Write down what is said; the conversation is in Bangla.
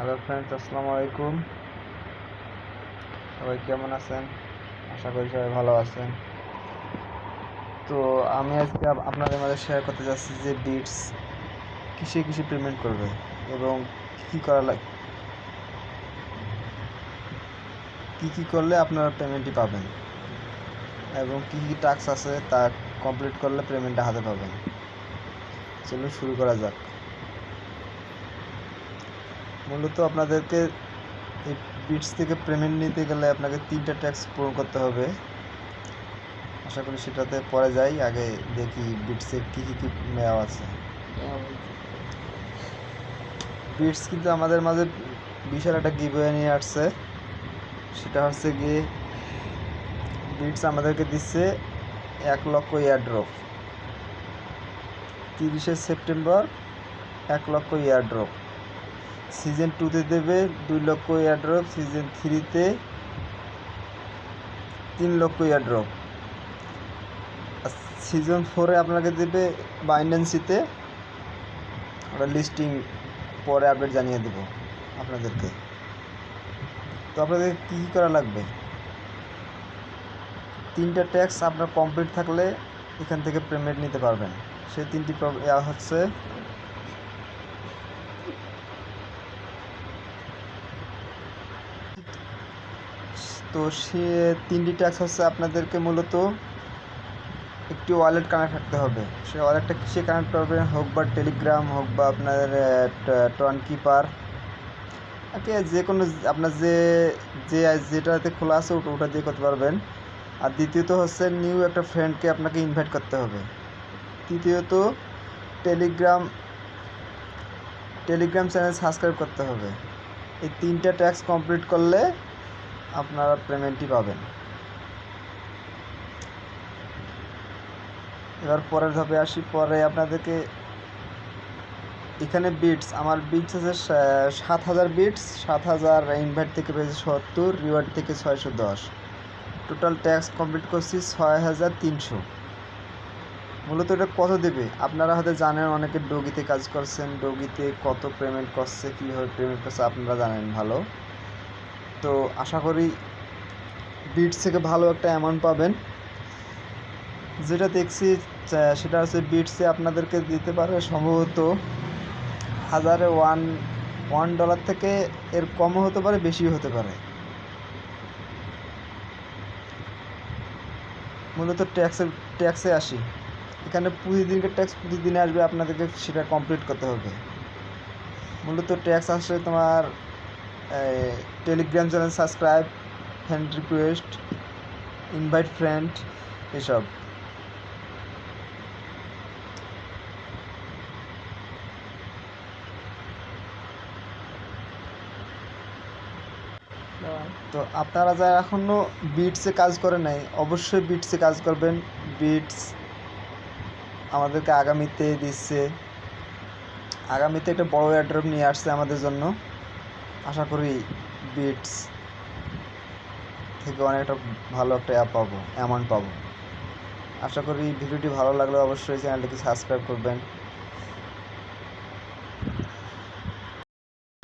হ্যালো ফ্রেন্ডস, আসসালামু আলাইকুম। সবাই কেমন আছেন? আশা করি সবাই ভালো আছেন। তো আমি আজকে আপনাদের মাঝে শেয়ার করতে যাচ্ছি যে বিটস কিসে কিসে পেমেন্ট করবে এবং কী কী করলে আপনারা পেমেন্টটি পাবেন এবং কী কী টাস্ক আছে তা কমপ্লিট করলে পেমেন্টটা হাতে পাবেন। চলুন শুরু করা যাক। মূলত আপনাদেরকে এই বিটস থেকে পেমেন্ট নিতে গেলে আপনাকে 3টা ট্যাক্স পূরণ করতে হবে। আশা করি সেটাতে পরে যাই, আগে দেখি বিটসের কী কী নেওয়া আছে। বিটস কিন্তু আমাদের মাঝে বিশাল একটা গিভওয়ে নিয়ে আসছে। সেটা হচ্ছে গিয়ে বিটস আমাদেরকে দিচ্ছে 1,00,000 ইয়ারড্রপ। 30শে সেপ্টেম্বর 1,00,000 ইয়ারড্রপ। সিজন 2তে দেবে 2,00,000 ইয়ারড্রপ। সিজন 3তে 3,00,000 ইয়ারড্রপ। আর সিজন 4-এ আপনাকে দেবে বাইন্যান্সিতে। ওটা লিস্টিং পরে আপডেট জানিয়ে দেবো আপনাদেরকে। তো আপনাদের কী কী করা লাগবে? 3টা ট্যাক্স আপনার কমপ্লিট থাকলে এখান থেকে পেমেন্ট নিতে পারবেন। সেই 3টি হচ্ছে তো সে 3টি ট্যাক্স হচ্ছে আপনাদেরকে মূলত একটি ওয়ালেট কানেক্ট থাকতে হবে। সেই ওয়ালেটটা কিসে কানেক্ট করবেন, হোক বা টেলিগ্রাম, হোক বা আপনার টন কিপার, ওকে যে কোনো আপনার যেটাতে খোলা আছে ওটা দিয়ে করতে পারবেন। আর দ্বিতীয়ত হচ্ছে নিউ একটা ফ্রেন্ডকে আপনাকে ইনভাইট করতে হবে। তৃতীয়ত টেলিগ্রাম চ্যানেল সাবস্ক্রাইব করতে হবে। এই 3টা ট্যাক্স কমপ্লিট করলে আপনারা পেমেন্টটি পাবেন। এবার পরের ধাপে আসি। পরে আপনাদেরকে এখানে আমার বিটস আছে 7,000 বিটস। 7,000 ইনভাইট থেকে পেয়েছি 70, রিওয়ার্ড থেকে 610। টোটাল ট্যাক্স কমপ্লিট করছি 6,300। মূলত এটা কত দেবে আপনারা হয়তো জানেন, অনেকে ডগিতে কাজ করছেন। ডগিতে কত পেমেন্ট করছে, কীভাবে পেমেন্ট করছে আপনারা জানেন ভালো। তো আশা করি বিটস থেকে ভালো একটা অ্যামাউন্ট পাবেন। যেটা দেখছি সেটা হচ্ছে বিটসে আপনাদেরকে দিতে পারে সম্ভবত হাজারে $1 থেকে এর কমও হতে পারে, বেশিও হতে পারে। মূলত ট্যাক্সে আসি। এখানে প্রতিদিনকে ট্যাক্স প্রতিদিনে আসবে, আপনাদেরকে সেটা কমপ্লিট করতে হবে। মূলত ট্যাক্স আসলে তোমার Telegram channel subscribe, friend request, invite friend, এসব। তো আপনারা যারা এখনও বিটসে কাজ করে নাই, অবশ্যই বিটসে কাজ করবেন। বিটস আমাদেরকে আগামীতে একটা বড় এয়ারড্রপ নিয়ে আসছে আমাদের জন্য। আশা করি বিটস থেকে অনেকটা ভালো একটা অ্যামাউন্ট পাবো। আশা করি ভিডিওটি ভালো লাগলে অবশ্যই চ্যানেলটিকে সাবস্ক্রাইব করবেন।